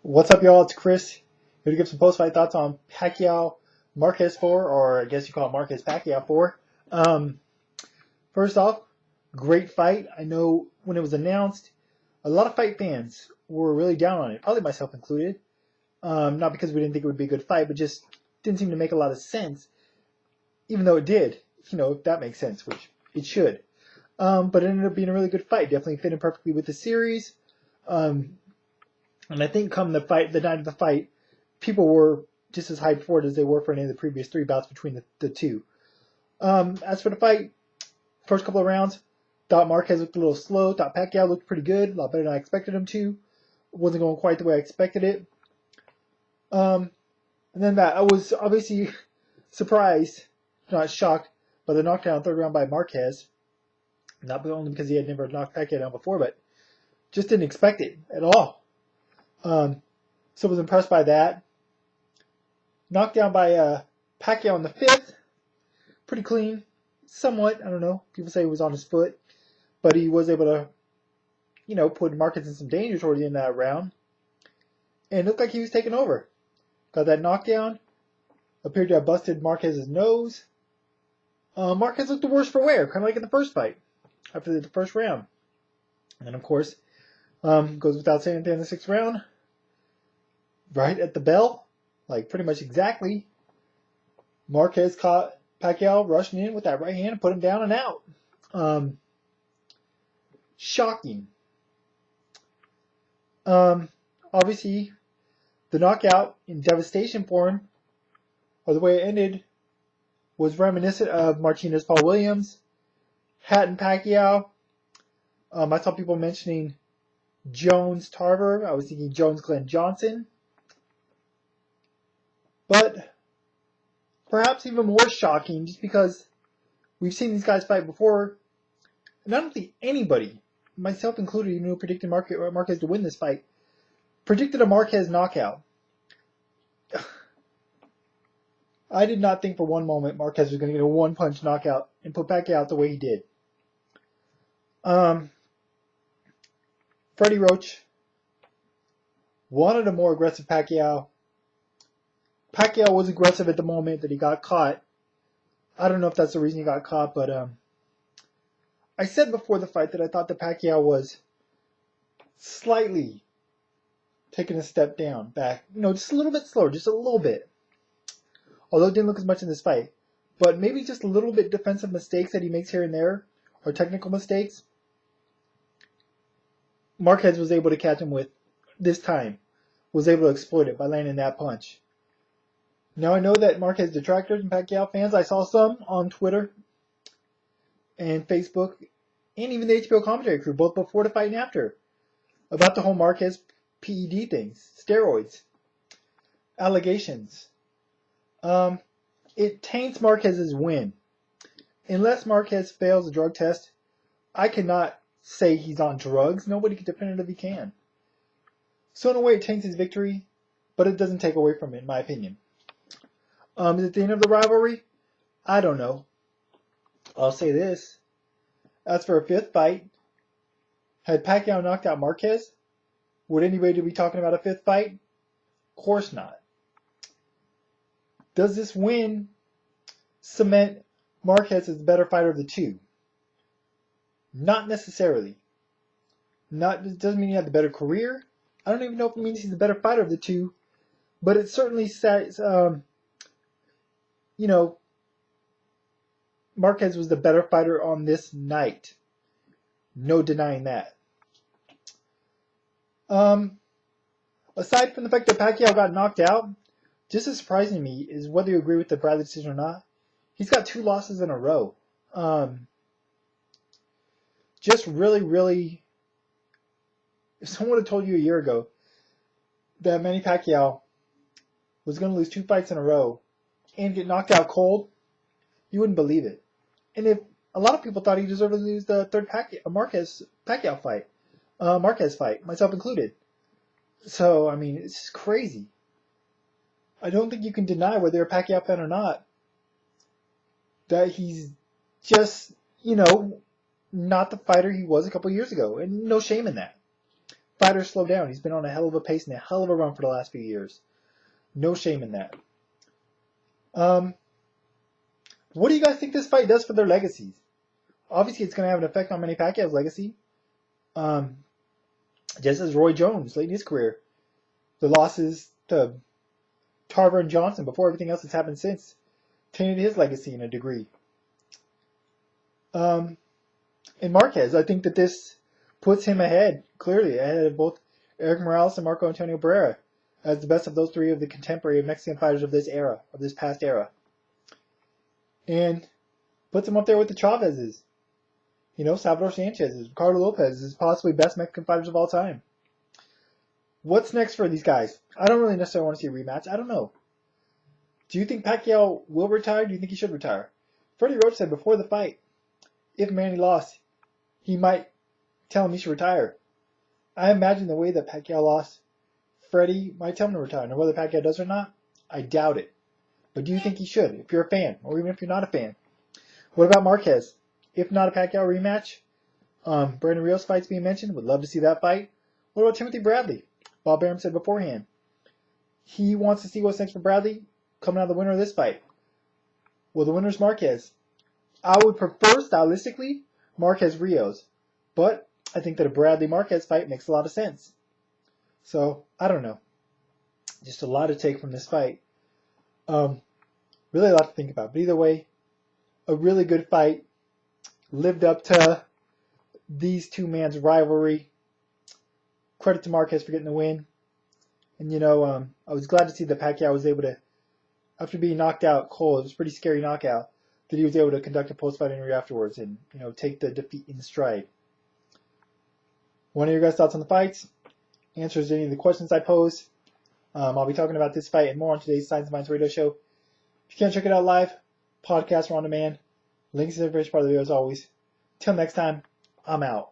What's up, y'all? It's Chris here to give some post-fight thoughts on Pacquiao Marquez 4, or I guess you call it Marquez Pacquiao 4. Um, First off, great fight. I know when it was announced, a lot of fight fans were really down on it, probably myself included. Not because we didn't think it would be a good fight, but just didn't seem to make a lot of sense, even though it did. If that makes sense, which it should. But it ended up being a really good fight. Definitely fitting perfectly with the series. Um, And I think come the night of the fight, people were just as hyped for it as they were for any of the previous three bouts between the two. As for the fight, first couple of rounds, thought Marquez looked a little slow. Thought Pacquiao looked pretty good, a lot better than I expected him to. Wasn't going quite the way I expected it. And then I was obviously surprised, not shocked, by the knockdown third round by Marquez. Not only because he had never knocked Pacquiao down before, but just didn't expect it at all. So was impressed by that. Knocked down by Pacquiao in the fifth. Pretty clean. Somewhat. I don't know. People say he was on his foot. But he was able to, put Marquez in some danger toward the end of that round. And it looked like he was taking over. Got that knockdown. Appeared to have busted Marquez's nose. Marquez looked the worse for wear. Kind of like in the first fight. After the first round. And of course, goes without saying at the end of the sixth round. Right at the bell. Like pretty much exactly. Marquez caught Pacquiao rushing in with that right hand and put him down and out. Shocking. Obviously, the knockout in devastation for him, or the way it ended, was reminiscent of Martinez Paul Williams, Hatton Pacquiao. I saw people mentioning Jones Tarver. I was thinking Jones Glenn Johnson. But perhaps even more shocking, just because we've seen these guys fight before, and I don't think anybody, myself included, even who predicted Marquez to win this fight, predicted a Marquez knockout. I did not think for one moment Marquez was going to get a one-punch knockout and put Pacquiao out the way he did. Freddie Roach wanted a more aggressive Pacquiao. Pacquiao was aggressive at the moment that he got caught. I don't know if that's the reason he got caught, but I said before the fight that I thought that Pacquiao was slightly taking a step down, back. Just a little bit slower, just a little bit. Although it didn't look as much in this fight. But maybe just a little bit defensive mistakes that he makes here and there, or technical mistakes. Marquez was able to catch him with, this time, was able to exploit it by landing that punch. Now I know that Marquez detractors and Pacquiao fans, I saw some on Twitter and Facebook, and even the HBO commentary crew, both before the fight and after, about the whole Marquez PED things, steroids, allegations. It taints Marquez's win. Unless Marquez fails a drug test, I cannot say he's on drugs. Nobody definitively can. So in a way, it taints his victory, but it doesn't take away from it, in my opinion. Is it the end of the rivalry? I don't know. I'll say this. As for a fifth fight, had Pacquiao knocked out Marquez, would anybody be talking about a fifth fight? Of course not. Does this win cement Marquez as the better fighter of the two? Not necessarily. It doesn't mean he had the better career. I don't even know if it means he's the better fighter of the two, but it certainly says, Marquez was the better fighter on this night. No denying that. Aside from the fact that Pacquiao got knocked out, just as surprising to me is whether you agree with the Bradley decision or not, he's got 2 losses in a row. Just really, really, if someone had told you a year ago that Manny Pacquiao was going to lose 2 fights in a row and get knocked out cold, you wouldn't believe it. And if a lot of people thought he deserved to lose the third Marquez fight, myself included. So, it's just crazy. I don't think you can deny, whether you're a Pacquiao fan or not, that he's just, not the fighter he was a couple years ago. And no shame in that. fighters slow down. He's been on a hell of a pace and a hell of a run for the last few years. No shame in that. What do you guys think this fight does for their legacies? Obviously, it's going to have an effect on Manny Pacquiao's legacy. Just as Roy Jones late in his career. The losses to Tarver and Johnson before everything else that's happened since tainted his legacy in a degree. And Marquez, I think that this puts him clearly ahead of both Eric Morales and Marco Antonio Barrera, as the best of those three of the contemporary Mexican fighters of this past era. And puts him up there with the Chavez's, Salvador Sanchez's, Ricardo Lopez's, possibly best Mexican fighters of all time. What's next for these guys? I don't really necessarily want to see a rematch. I don't know. Do you think Pacquiao will retire? Do you think he should retire? Freddie Roach said before the fight, if Manny lost, he might tell him he should retire. I imagine the way that Pacquiao lost, Freddie might tell him to retire. Now, whether Pacquiao does or not, I doubt it. But do you think he should, if you're a fan, or even if you're not a fan? What about Marquez? If not a Pacquiao rematch, Brandon Rios fight's being mentioned. Would love to see that fight. What about Timothy Bradley? Bob Arum said beforehand, he wants to see what's next for Bradley coming out of the winner of this fight. Well, the winner's Marquez. I would prefer, stylistically, Marquez-Rios. But I think that a Bradley-Marquez fight makes a lot of sense. So, I don't know. Just a lot to take from this fight. Really a lot to think about. But either way, a really good fight. Lived up to these two men's rivalry. Credit to Marquez for getting the win. And, I was glad to see that Pacquiao was able to, after being knocked out cold, it was a pretty scary knockout, that he was able to conduct a post-fight interview afterwards and, take the defeat in stride. What are your guys' thoughts on the fights? Answers to any of the questions I pose. I'll be talking about this fight and more on today's Science of Minds radio show. If you can't check it out live, podcasts are on demand. Links in the first part of the video as always. Till next time, I'm out.